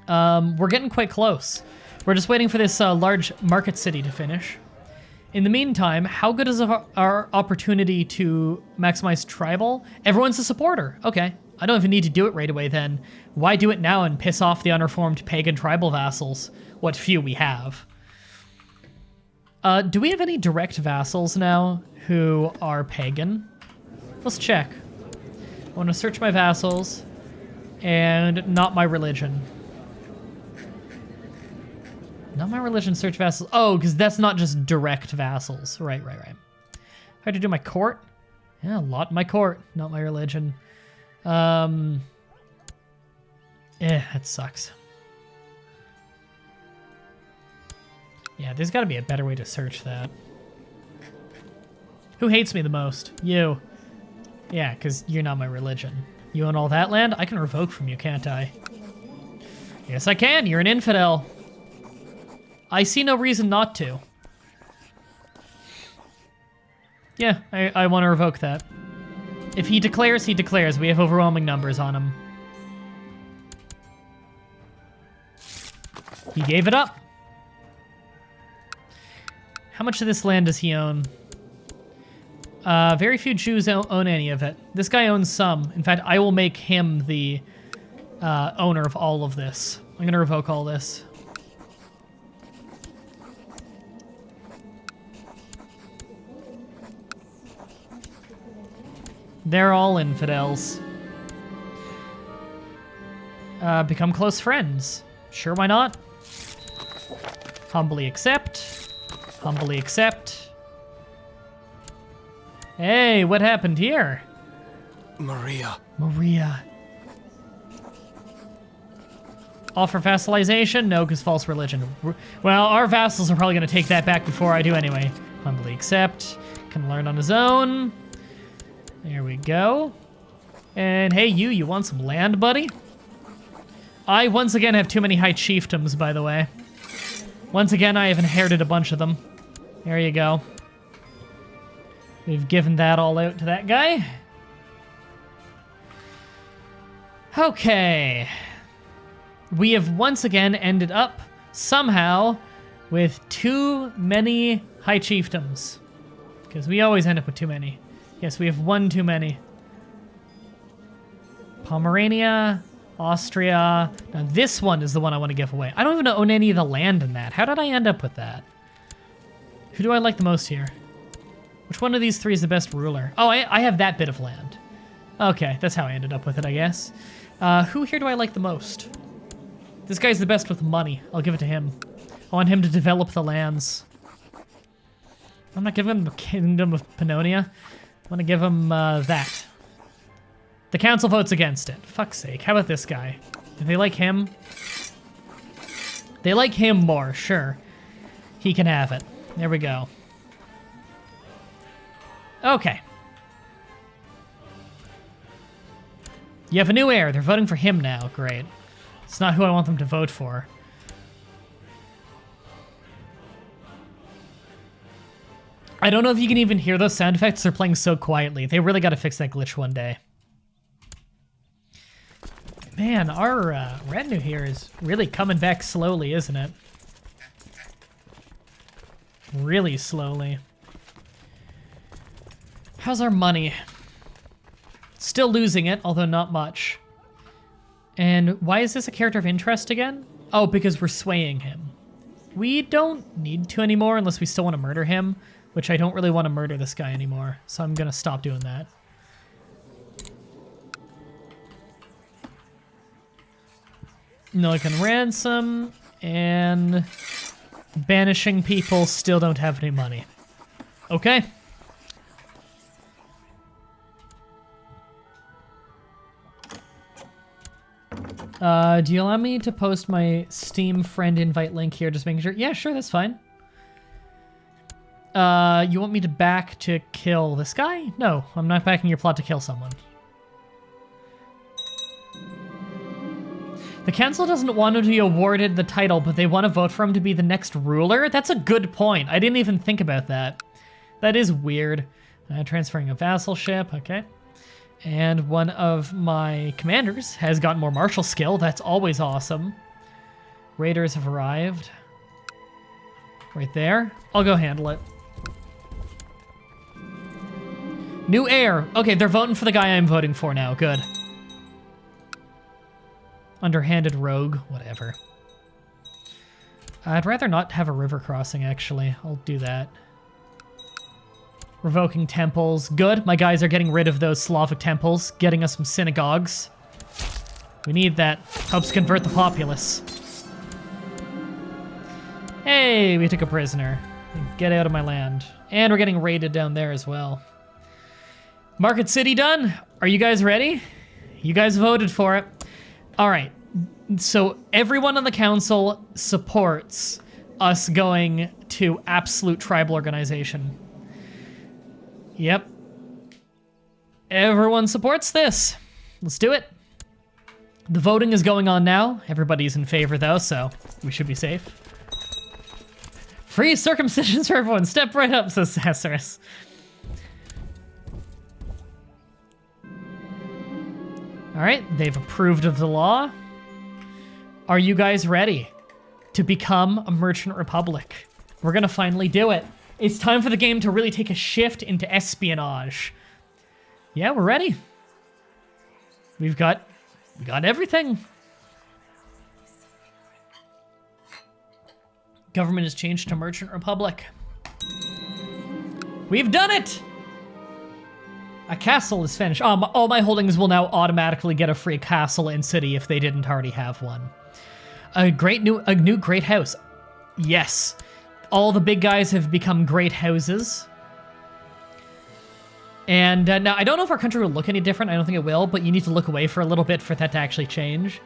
We're getting quite close. We're just waiting for this large market city to finish. In the meantime, how good is our opportunity to maximize tribal? Everyone's a supporter. Okay, I don't even need to do it right away then. Why do it now and piss off the unreformed pagan tribal vassals? What few we have. Do we have any direct vassals now who are pagan? Let's check. I want to search my vassals and not my religion. Not my religion, search vassals. Oh, because that's not just direct vassals. Right. How to do my court? Yeah, a lot in my court, not my religion. That sucks. Yeah, there's got to be a better way to search that. Who hates me the most? You. Yeah, because you're not my religion. You own all that land? I can revoke from you, can't I? Yes, I can. You're an infidel. I see no reason not to. Yeah, I want to revoke that. If he declares, he declares. We have overwhelming numbers on him. He gave it up. How much of this land does he own? Very few Jews own any of it. This guy owns some. In fact, I will make him the owner of all of this. I'm going to revoke all this. They're all infidels. Become close friends. Sure, why not? Humbly accept. Humbly accept. Hey, what happened here? Maria. Offer vassalization? No, because false religion. Well, our vassals are probably going to take that back before I do anyway. Humbly accept. Can learn on his own. There we go. And hey, you want some land, buddy? I, once again, have too many high chiefdoms, by the way. Once again, I have inherited a bunch of them. There you go. We've given that all out to that guy. Okay. We have once again ended up, somehow, with too many high chiefdoms. Because we always end up with too many. Yes, we have one too many. Pomerania, Austria. Now this one is the one I want to give away. I don't even own any of the land in that. How did I end up with that? Who do I like the most here? Which one of these three is the best ruler? Oh, I have that bit of land. Okay, that's how I ended up with it, I guess. Who here do I like the most? This guy's the best with money. I'll give it to him. I want him to develop the lands. I'm not giving him the Kingdom of Pannonia. I want to give him that. The council votes against it. Fuck's sake. How about this guy? Do they like him? They like him more, sure. He can have it. There we go. Okay. You have a new heir. They're voting for him now. Great. It's not who I want them to vote for. I don't know if you can even hear those sound effects. They're playing so quietly. They really got to fix that glitch one day. Man, our retinue here is really coming back slowly, isn't it? Really slowly. How's our money? Still losing it, although not much. And why is this a character of interest again? Oh, because we're swaying him. We don't need to anymore unless we still want to murder him, which I don't really want to murder this guy anymore, so I'm going to stop doing that. Millican ransom, and banishing people still don't have any money. Okay. Do you allow me to post my Steam friend invite link here? Just making sure. Yeah, sure, that's fine. You want me to back to kill this guy? No, I'm not backing your plot to kill someone. The council doesn't want him to be awarded the title, but they want to vote for him to be the next ruler? That's a good point. I didn't even think about that. That is weird. Transferring a vassalship, okay. And one of my commanders has gotten more martial skill. That's always awesome. Raiders have arrived. Right there. I'll go handle it. New heir. Okay, they're voting for the guy I'm voting for now. Good. Underhanded rogue. Whatever. I'd rather not have a river crossing, actually. I'll do that. Revoking temples. Good. My guys are getting rid of those Slavic temples, getting us some synagogues. We need that. Helps convert the populace. Hey, we took a prisoner. Get out of my land. And we're getting raided down there as well. Market City done? Are you guys ready? You guys voted for it. All right. So everyone on the council supports us going to absolute tribal organization. Yep. Everyone supports this. Let's do it. The voting is going on now. Everybody's in favor though, so we should be safe. Free circumcisions for everyone. Step right up, says Sacerus. All right, they've approved of the law. Are you guys ready to become a merchant republic? We're gonna finally do it. It's time for the game to really take a shift into espionage. Yeah, we're ready. We got everything. Government has changed to merchant republic. We've done it! A castle is finished. All my holdings will now automatically get a free castle and city if they didn't already have one. A new great house. Yes. All the big guys have become great houses. And now, I don't know if our country will look any different. I don't think it will, but you need to look away for a little bit for that to actually change.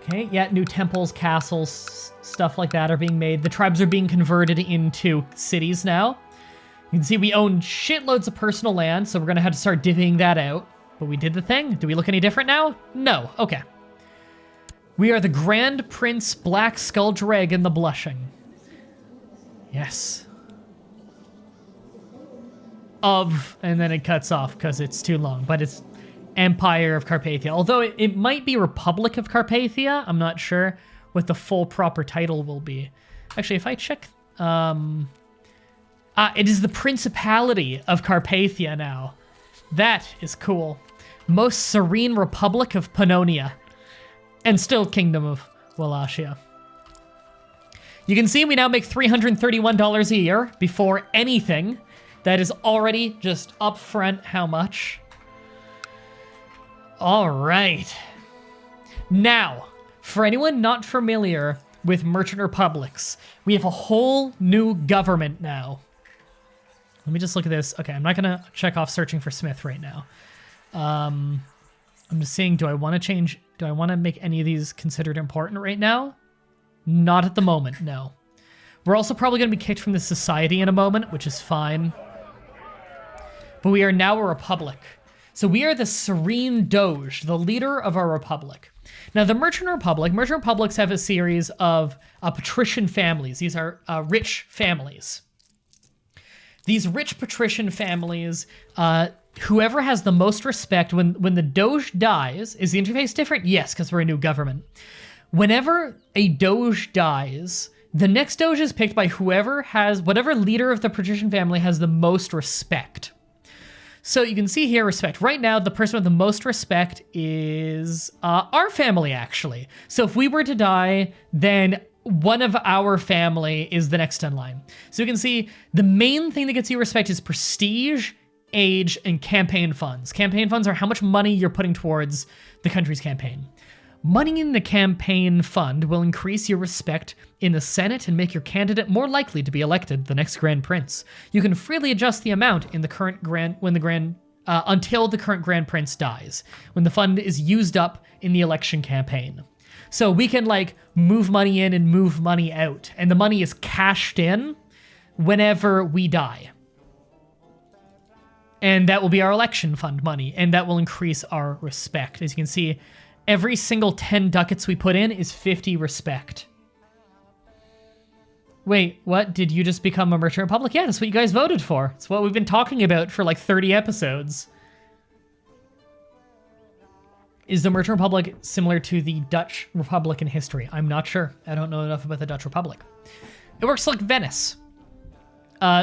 Okay, yeah, new temples, castles, stuff like that are being made. The tribes are being converted into cities now. You can see we own shitloads of personal land, so we're going to have to start divvying that out. But we did the thing. Do we look any different now? No. Okay. We are the Grand Prince Black Skull Dragon the Blushing. Yes. And then it cuts off because it's too long, but it's Empire of Carpathia. Although it might be Republic of Carpathia. I'm not sure what the full proper title will be. Actually, if I check... it is the Principality of Carpathia now. That is cool. Most Serene Republic of Pannonia. And still Kingdom of Wallachia. You can see we now make $331 a year before anything. That is already just upfront how much. All right. Now, for anyone not familiar with merchant republics, we have a whole new government now. Let me just look at this. Okay, I'm not gonna check off searching for Smith right now. I'm just seeing, do I want to make any of these considered important right now? Not at the moment, no. We're also probably gonna be kicked from the society in a moment, which is fine. But we are now a republic. So we are the Serene Doge, the leader of our republic. Now the merchant republics have a series of patrician families. These are rich families. These rich patrician families, whoever has the most respect, when the Doge dies, is the interface different? Yes, because we're a new government. Whenever a Doge dies, the next Doge is picked by whatever leader of the patrician family has the most respect. So you can see here respect. Right now, the person with the most respect is our family, actually. So if we were to die, then one of our family is the next in line. So you can see the main thing that gets you respect is prestige, age, and campaign funds. Campaign funds are how much money you're putting towards the country's campaign. Money in the campaign fund will increase your respect in the Senate and make your candidate more likely to be elected the next Grand Prince. You can freely adjust the amount in the current until the current Grand Prince dies, when the fund is used up in the election campaign. So we can move money in and move money out, and the money is cashed in whenever we die. And that will be our election fund money, and that will increase our respect. As you can see, every single 10 ducats we put in is 50 respect. Wait, what? Did you just become a merchant republic? Yeah, that's what you guys voted for. It's what we've been talking about for 30 episodes. Is the Merchant Republic similar to the Dutch Republic in history? I'm not sure. I don't know enough about the Dutch Republic. It works like Venice.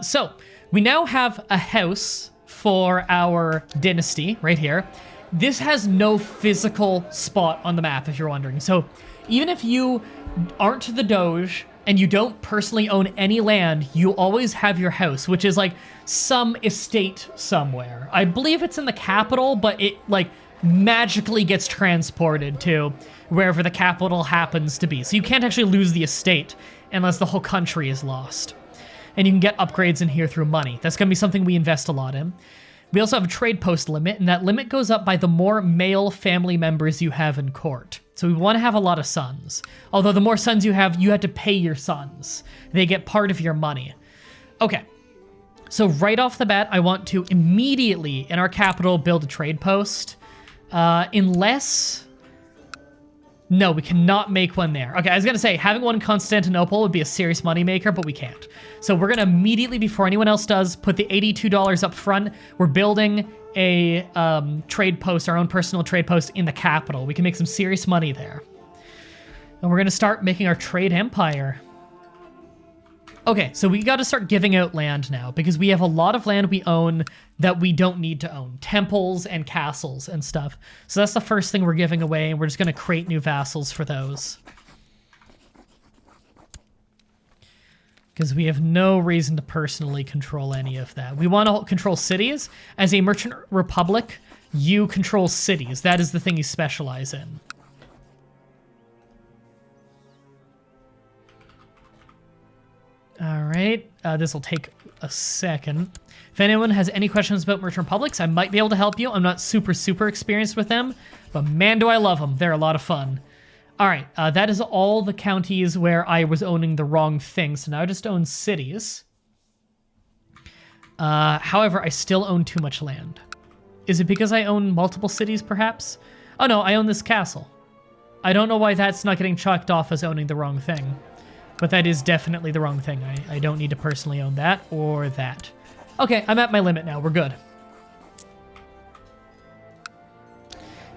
So we now have a house for our dynasty right here. This has no physical spot on the map, if you're wondering. So even if you aren't the Doge and you don't personally own any land, you always have your house, which is like some estate somewhere. I believe it's in the capital, but it like magically gets transported to wherever the capital happens to be. So you can't actually lose the estate unless the whole country is lost. And you can get upgrades in here through money. That's going to be something we invest a lot in. We also have a trade post limit, and that limit goes up by the more male family members you have in court. So we want to have a lot of sons. Although the more sons you have to pay your sons. They get part of your money. Okay. So right off the bat, I want to immediately, in our capital, build a trade post. Unless... No, we cannot make one there. Okay, I was going to say, having one in Constantinople would be a serious moneymaker, but we can't. So we're going to immediately, before anyone else does, put the $82 up front. We're building a trade post, our own personal trade post in the capital. We can make some serious money there. And we're going to start making our trade empire. Okay, so we got to start giving out land now, because we have a lot of land we own that we don't need to own. Temples and castles and stuff. So that's the first thing we're giving away, and we're just going to create new vassals for those. Because we have no reason to personally control any of that. We want to control cities. As a merchant republic, you control cities. That is the thing you specialize in. All right, this will take a second. If anyone has any questions about merchant republics, I might be able to help you. I'm not super experienced with them, but man, do I love them. They're a lot of fun. All right, that is all the counties where I was owning the wrong thing, so now I just own cities. However, I still own too much land. Is it because I own multiple cities, perhaps? Oh no, I own this castle. I don't know why that's not getting chalked off as owning the wrong thing. But that is definitely the wrong thing. I don't need to personally own that or that. Okay, I'm at my limit now. We're good.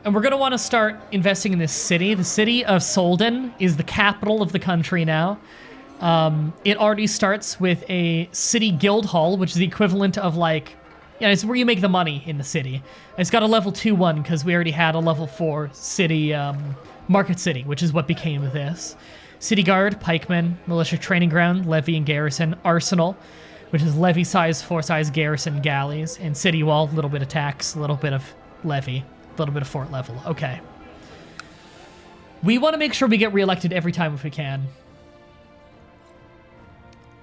And we're going to want to start investing in this city. The city of Solden is the capital of the country now. It already starts with a city guild hall, which is the equivalent of like... Yeah, it's where you make the money in the city. It's got a level 2-1 because we already had a level 4 city, Market City, which is what became of this. City Guard, Pikemen, Militia Training Ground, Levy and Garrison, Arsenal, which is Levy size, 4 size Garrison galleys, and City Wall, a little bit of tax, a little bit of Levy, a little bit of fort level. Okay. We want to make sure we get reelected every time if we can.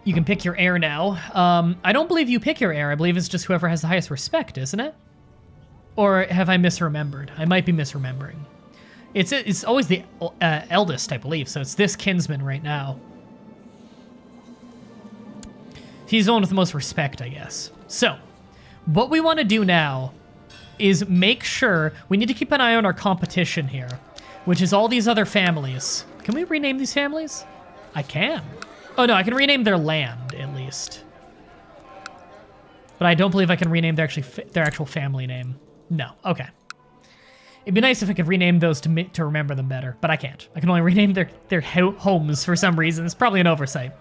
You can pick your heir now. I don't believe you pick your heir. I believe it's just whoever has the highest respect, isn't it? Or have I misremembered? I might be misremembering. It's always the eldest, I believe, so it's this kinsman right now. He's the one with the most respect, I guess. So, what we want to do now is make sure... We need to keep an eye on our competition here, which is all these other families. Can we rename these families? I can. Oh, no, I can rename their land, at least. But I don't believe I can rename their actual family name. No, okay. It'd be nice if I could rename those to remember them better, but I can't. I can only rename their homes for some reason. It's probably an oversight.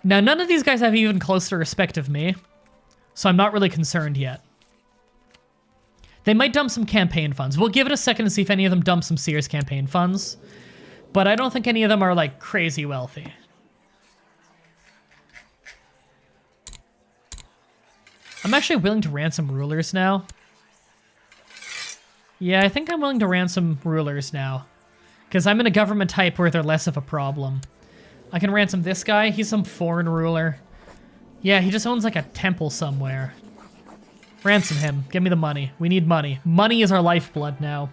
Now, none of these guys have even closer respect of me, so I'm not really concerned yet. They might dump some campaign funds. We'll give it a second to see if any of them dump some serious campaign funds, but I don't think any of them are, like, crazy wealthy. I'm actually willing to ransom rulers now. Yeah, I think I'm willing to ransom rulers now. Because I'm in a government type where they're less of a problem. I can ransom this guy. He's some foreign ruler. Yeah, he just owns like a temple somewhere. Ransom him. Give me the money. We need money. Money is our lifeblood now.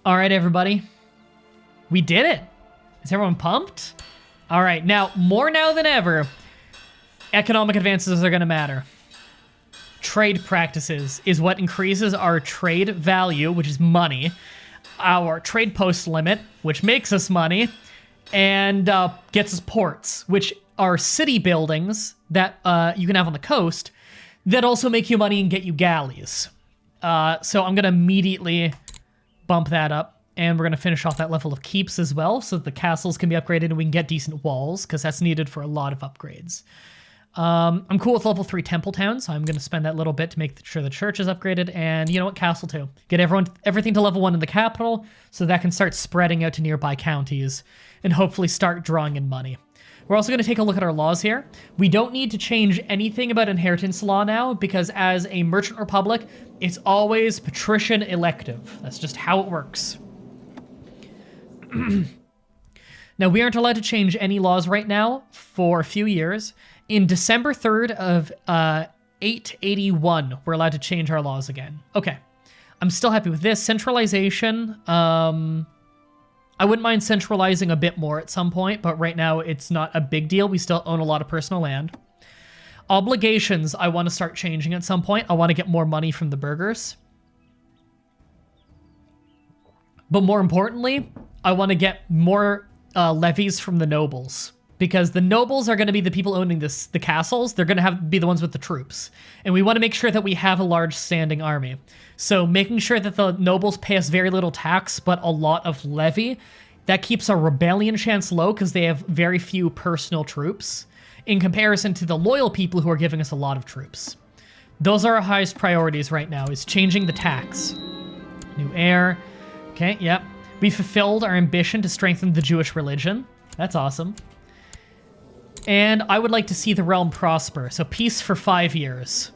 All right, everybody. We did it. Is everyone pumped? All right, now, more now than ever... Economic advances are going to matter. Trade practices is what increases our trade value, which is money, our trade post limit, which makes us money, and gets us ports, which are city buildings that you can have on the coast that also make you money and get you galleys. So I'm going to immediately bump that up, and we're going to finish off that level of keeps as well, so that the castles can be upgraded and we can get decent walls, because that's needed for a lot of upgrades. I'm cool with level 3 temple town, so I'm going to spend that little bit to make sure the church is upgraded, and you know what, castle 2. Get everything to level 1 in the capital, so that can start spreading out to nearby counties, and hopefully start drawing in money. We're also going to take a look at our laws here. We don't need to change anything about inheritance law now, because as a merchant republic, it's always patrician elective. That's just how it works. Now, we aren't allowed to change any laws right now for a few years. In December 3rd of 881, we're allowed to change our laws again. Okay, I'm still happy with this. Centralization, I wouldn't mind centralizing a bit more at some point, but right now it's not a big deal. We still own a lot of personal land. Obligations, I want to start changing at some point. I want to get more money from the burghers. But more importantly, I want to get more levies from the nobles. Because the nobles are going to be the people owning the castles. They're going to be the ones with the troops. And we want to make sure that we have a large standing army. So making sure that the nobles pay us very little tax, but a lot of levy, that keeps our rebellion chance low because they have very few personal troops in comparison to the loyal people who are giving us a lot of troops. Those are our highest priorities right now, is changing the tax. New heir. Okay, yep. We fulfilled our ambition to strengthen the Jewish religion. That's awesome. And I would like to see the realm prosper. So peace for 5 years.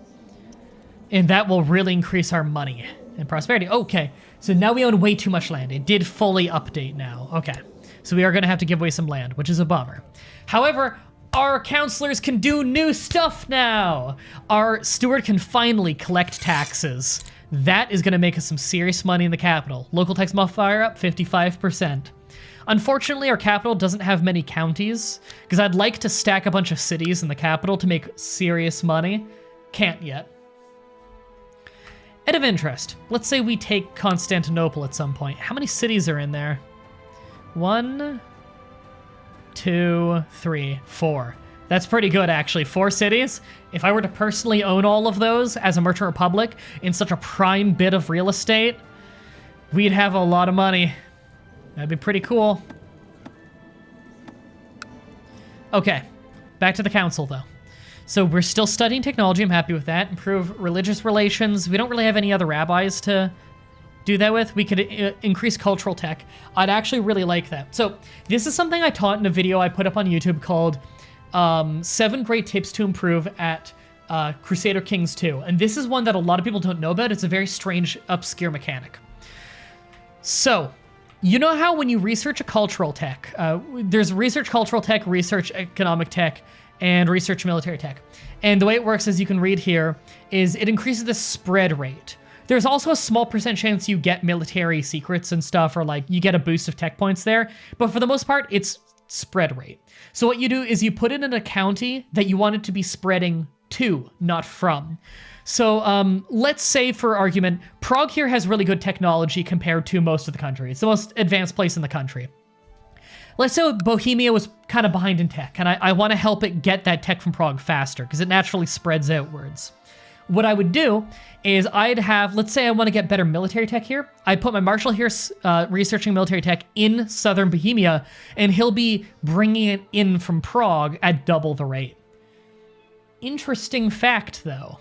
And that will really increase our money and prosperity. Okay, so now we own way too much land. It did fully update now. Okay, so we are going to have to give away some land, which is a bummer. However, our counselors can do new stuff now. Our steward can finally collect taxes. That is going to make us some serious money in the capital. Local tax modifier up 55%. Unfortunately, our capital doesn't have many counties, because I'd like to stack a bunch of cities in the capital to make serious money. Can't yet. Out of interest, let's say we take Constantinople at some point. How many cities are in there? 1, 2, 3, 4. That's pretty good, actually. 4 cities. If I were to personally own all of those as a merchant republic in such a prime bit of real estate, we'd have a lot of money. That'd be pretty cool. Okay, back to the council, though. So we're still studying technology. I'm happy with that. Improve religious relations. We don't really have any other rabbis to do that with. We could increase cultural tech. I'd actually really like that. So this is something I taught in a video I put up on YouTube called 7 Great Tips to Improve at Crusader Kings 2. And this is one that a lot of people don't know about. It's a very strange, obscure mechanic. So, you know how when you research a cultural tech, there's research cultural tech, research economic tech, and research military tech. And the way it works, as you can read here, is it increases the spread rate. There's also a small percent chance you get military secrets and stuff, or like you get a boost of tech points there. But for the most part, it's spread rate. So what you do is you put it in a county that you want it to be spreading to, not from. So let's say, for argument, Prague here has really good technology compared to most of the country. It's the most advanced place in the country. Let's say Bohemia was kind of behind in tech, and I want to help it get that tech from Prague faster, because it naturally spreads outwards. What I would do is I'd have, let's say I want to get better military tech here. I'd put my marshal here researching military tech in southern Bohemia, and he'll be bringing it in from Prague at double the rate. Interesting fact, though.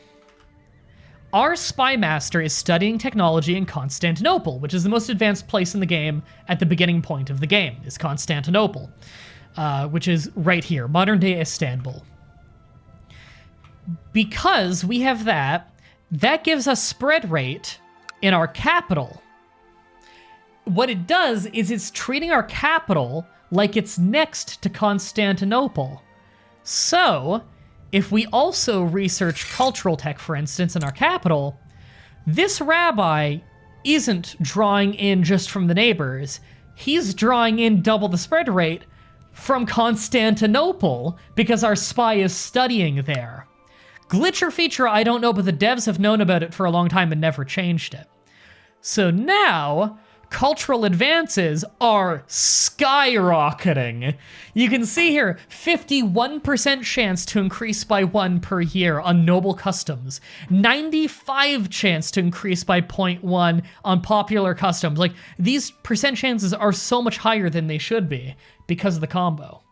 Our spy master is studying technology in Constantinople, which is the most advanced place in the game at the beginning point of the game, is Constantinople, which is right here, modern-day Istanbul. Because we have that gives us spread rate in our capital. What it does is it's treating our capital like it's next to Constantinople. So, if we also research cultural tech, for instance, in our capital, this rabbi isn't drawing in just from the neighbors. He's drawing in double the spread rate from Constantinople because our spy is studying there. Glitch or feature, I don't know, but the devs have known about it for a long time and never changed it. So now, cultural advances are skyrocketing. You can see here, 51% chance to increase by 1 per year on noble customs, 95 chance to increase by 0.1 on popular customs. Like, these percent chances are so much higher than they should be because of the combo.